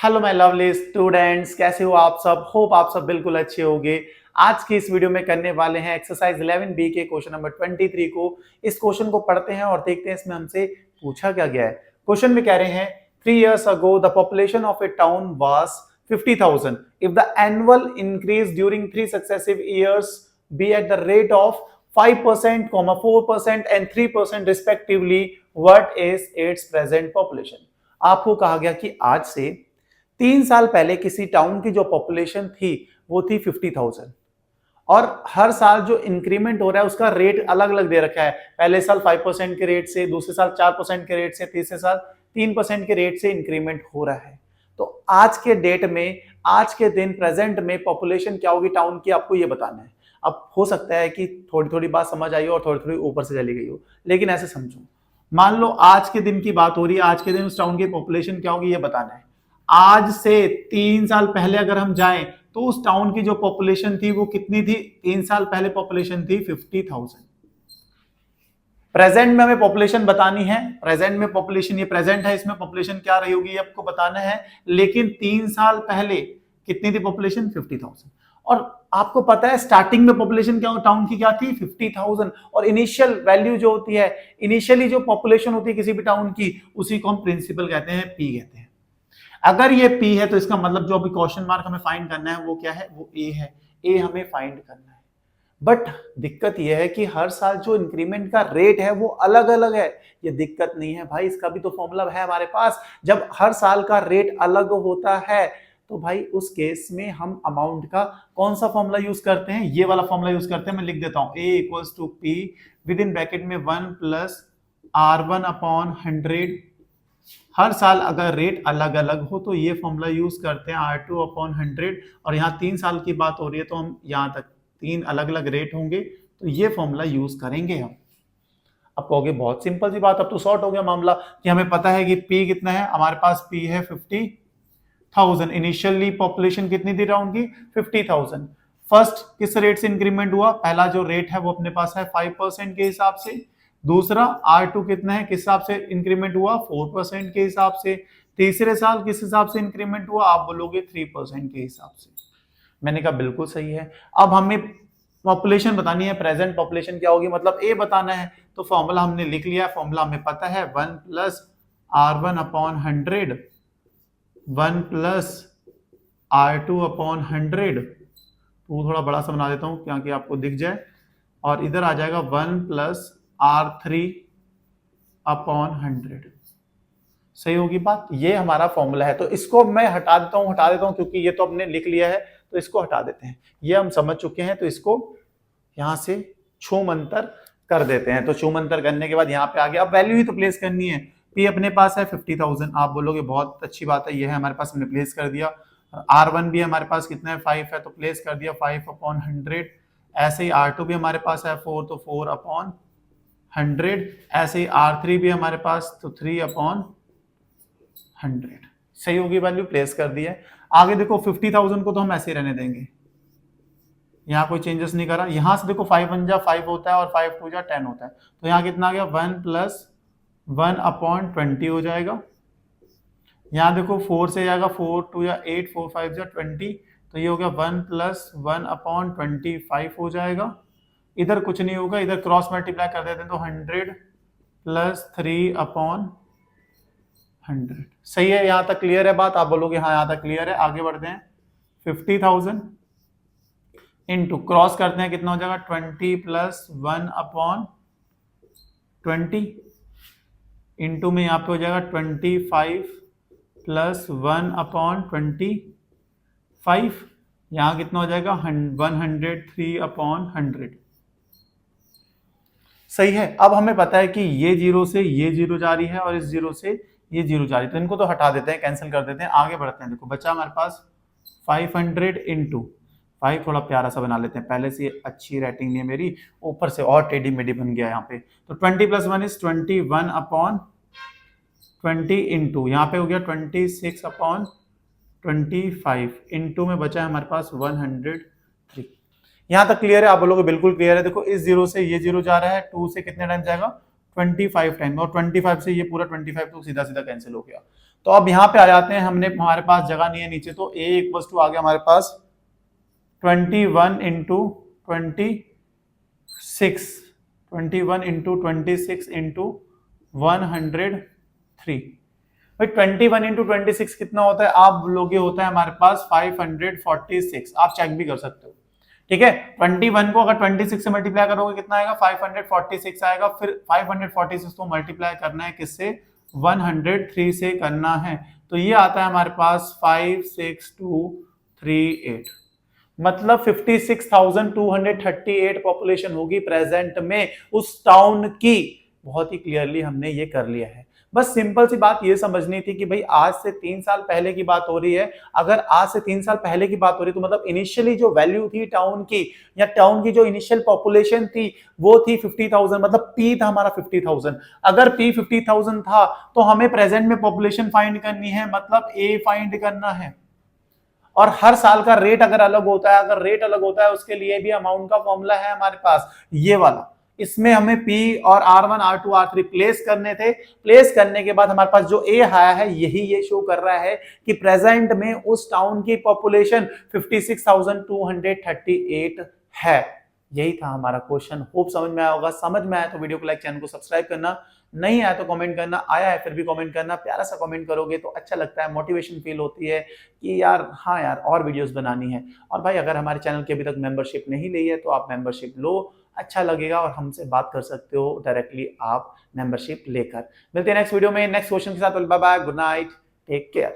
Hello my lovely students, कैसे हो आप सब। होप आप सब बिल्कुल अच्छे होंगे। आज की इस वीडियो में करने वाले हैं एक्सरसाइज 11B के क्वेश्चन नंबर 23 को। इस क्वेश्चन को पढ़ते हैं और देखते हैं इसमें हमसे पूछा क्या गया है। क्वेश्चन में कह रहे हैं 3 years ago the population of a town was 50,000 if the annual increase during 3 successive years be at the rate of 5%, 4% and 3% respectively, what is its present population। आपको कहा गया कि आज से 3 साल पहले किसी टाउन की जो पॉपुलेशन थी वो थी 50,000 और हर साल जो इंक्रीमेंट हो रहा है उसका रेट अलग अलग दे रखा है। पहले साल 5% के रेट से, दूसरे साल 4% के रेट से, तीसरे साल 3% के रेट से इंक्रीमेंट हो रहा है। तो आज के डेट में, आज के दिन प्रेजेंट में पॉपुलेशन क्या होगी टाउन की, आपको ये बताना है। अब हो सकता है कि थोड़ी थोड़ी बात समझ आई हो और थोड़ी थोड़ी ऊपर से चली गई हो, लेकिन ऐसे समझो, मान लो आज के दिन की बात हो रही है, आज के दिन उस टाउन की पॉपुलेशन क्या होगी ये बताना है। आज से 3 साल पहले अगर हम जाएं तो उस टाउन की जो पॉपुलेशन थी वो कितनी थी। 3 साल पहले पॉपुलेशन थी 50,000। प्रेजेंट में हमें पॉपुलेशन बतानी है, प्रेजेंट में पॉपुलेशन, ये प्रेजेंट है, इसमें पॉपुलेशन क्या रही होगी ये आपको बताना है। लेकिन 3 साल पहले कितनी थी पॉपुलेशन, 50,000। और आपको पता है स्टार्टिंग में पॉपुलेशन क्या टाउन की क्या थी, 50,000। और इनिशियल वैल्यू जो होती है, इनिशियली जो पॉपुलेशन होती है किसी भी टाउन की, उसी को हम प्रिंसिपल कहते हैं, पी कहते हैं। अगर ये P है तो इसका मतलब जो अभी क्वेश्चन मार्क हमें फाइंड करना है वो क्या है, वो A है। A हमें फाइंड करना है। बट दिक्कत ये है कि हर साल जो इंक्रीमेंट का रेट है वो अलग अलग है। ये दिक्कत नहीं है भाई, इसका भी तो फॉर्मूला है हमारे पास। जब हर साल का रेट अलग होता है तो भाई उस केस में हम अमाउंट का कौन सा फॉर्मूला यूज करते हैं, ये वाला फॉर्मूला यूज करते हैं। मैं लिख देता हूं, A equals to P with in bracket में 1 प्लस R1 अपॉन 100। हर साल अगर रेट अलग अलग हो तो ये फॉर्मूला यूज करते हैं, R2 अपॉन 100। और यहाँ 3 साल की बात हो रही है तो हम यहाँ तक 3 अलग अलग रेट होंगे तो ये फॉर्मूला यूज करेंगे हम। अब कहोगे बहुत सिंपल सी बात, अब तो सॉर्ट हो गया मामला कि हमें पता है कि P कितना है, हमारे पास P है 50,000। इनिशियली पॉपुलेशन कितनी थी टाउन की, 50,000। फर्स्ट किस रेट से इंक्रीमेंट हुआ, पहला जो रेट है वो अपने पास है 5% के हिसाब से। दूसरा R2 कितना है, किस हिसाब से इंक्रीमेंट हुआ, 4% के हिसाब से। तीसरे साल किस हिसाब से इंक्रीमेंट हुआ, आप बोलोगे 3% के हिसाब से। मैंने कहा बिल्कुल सही है। अब हमें पॉपुलेशन बतानी है, प्रेजेंट पॉपुलेशन क्या होगी, मतलब A बताना है। तो फॉर्मूला हमने लिख लिया, फॉर्मूला हमें पता है 1 plus R1 upon 100, 1 plus R2 upon 100। तो थोड़ा बड़ा सा बना देता हूं क्योंकि आपको दिख जाए। और इधर आ जाएगा 1 प्लस R3 अपॉन 100। सही होगी बात, ये हमारा फॉर्मूला है। तो इसको मैं हटा देता हूं क्योंकि ये तो हमने लिख लिया है, तो इसको हटा देते हैं। ये हम समझ चुके हैं, तो इसको यहां से छूमंतर कर देते हैं। तो छूमंतर करने के बाद यहाँ पे आ गया। अब वैल्यू ही तो प्लेस करनी है। P अपने पास है 50,000, आप बोलोगे बहुत अच्छी बात है, ये है हमारे पास, हमने प्लेस कर दिया। R1 भी हमारे पास कितना है, 5 है, तो प्लेस कर दिया 5 अपॉन 100। ऐसे ही R2 भी हमारे पास है 4, तो 4 अपॉन 100। ऐसे ही R3 भी हमारे पास, तो 3 अपॉन 100। सही होगी वैल्यू, प्लेस कर दी है। आगे देखो 50,000 को तो हम ऐसे ही रहने देंगे, यहाँ कोई चेंजेस नहीं करा। यहां से देखो 5 1 जा 5 होता है और 5 2 जा 10 होता है। तो यहाँ कितना आ गया, 1 प्लस 1 अपॉन 20 हो जाएगा। यहाँ देखो 4 से जाएगा, 4 2 या 8, 4 5 जा 20। तो ये हो गया 1 प्लस 1 अपॉन 25 हो जाएगा। इधर कुछ नहीं होगा, इधर क्रॉस मल्टीप्लाई कर देते हैं तो 100 प्लस 3 अपॉन 100। सही है, यहां तक क्लियर है बात, आप बोलोगे हाँ यहां तक क्लियर है। आगे बढ़ते हैं, 50,000 इंटू क्रॉस करते हैं, कितना हो जाएगा, 20 प्लस 1 अपॉन 20 इंटू में यहाँ पे हो जाएगा 25 प्लस 1 अपॉन 25। यहाँ कितना हो जाएगा, 103 अपॉन 100। सही है। अब हमें पता है कि ये जीरो से ये जीरो जा रही है और इस जीरो से ये जीरो जा रही है, तो इनको तो हटा देते हैं, कैंसिल कर देते हैं। आगे बढ़ते हैं, देखो बचा हमारे पास 500 इंटू 5, थोड़ा प्यारा सा बना लेते हैं, पहले से अच्छी राइटिंग नहीं है मेरी, ऊपर से और टेढ़ी मेढ़ी बन गया यहाँ पे। तो 20 प्लस 1 इज 21 अपॉन 20 इंटू यहाँ पे हो गया 26 अपॉन 25 इंटू में बचा है हमारे पास 103। यहां तक क्लियर है, आप बोलोगे बिल्कुल क्लियर है। देखो इस जीरो से ये जीरो जा रहा है, 2 से कितने टाइम जाएगा, 25 टाइम, और 25 से ये पूरा 25 तो सीधा सीधा कैंसिल हो गया। तो अब यहाँ पे आ जाते हैं, हमने हमारे पास जगह नहीं है नीचे, तो a इक्वल टू आ गया हमारे पास 21 इंटू 26, 21 इंटू 26 इंटू 103। भाई 21 इंटू 26 कितना होता है आप लोगे, होता है हमारे पास 546। आप चेक भी कर सकते हो, ठीक है। 21 को अगर 26 से मल्टीप्लाई करोगे कितना आएगा, 546 आएगा। फिर 546 को मल्टीप्लाई करना है किससे, 103 से करना है, तो ये आता है हमारे पास 56238। मतलब 56,238 पॉपुलेशन होगी प्रेजेंट में उस टाउन की। बहुत ही क्लियरली हमने ये कर लिया है। बस सिंपल सी बात ये समझनी थी कि भाई आज से 3 साल पहले की बात हो रही है। अगर आज से 3 साल पहले की बात हो रही है तो मतलब इनिशियली जो वैल्यू थी टाउन की, या टाउन की जो इनिशियल पॉपुलेशन थी वो थी 50,000, मतलब पी था हमारा 50,000। अगर पी 50,000 था तो हमें प्रेजेंट में पॉपुलेशन फाइंड करनी है, मतलब ए फाइंड करना है। और हर साल का रेट अगर अलग होता है, अगर रेट अलग होता है उसके लिए भी अमाउंट का फॉर्मूला है हमारे पास, ये वाला। इसमें हमें P और R1, R2, R3 प्लेस करने थे। प्लेस करने के बाद हमारे पास जो A आया है यही ये शो कर रहा है कि प्रेजेंट में उस टाउन की पॉपुलेशन 56,238 है। यही था हमारा क्वेश्चन। होप समझ में आया होगा। समझ में आया तो वीडियो को लाइक, चैनल को सब्सक्राइब करना, नहीं आया तो कमेंट करना, आया है फिर भी कमेंट करना। प्यारा सा कमेंट करोगे तो अच्छा लगता है, मोटिवेशन फील होती है कि यार हाँ यार और वीडियोस बनानी है। और भाई अगर हमारे चैनल की अभी तक मेंबरशिप नहीं ली है तो आप मेंबरशिप लो, अच्छा लगेगा और हमसे बात कर सकते हो डायरेक्टली आप मेंबरशिप लेकर। मिलते हैं नेक्स्ट वीडियो में नेक्स्ट क्वेश्चन के साथ। Bye bye, good night, take care.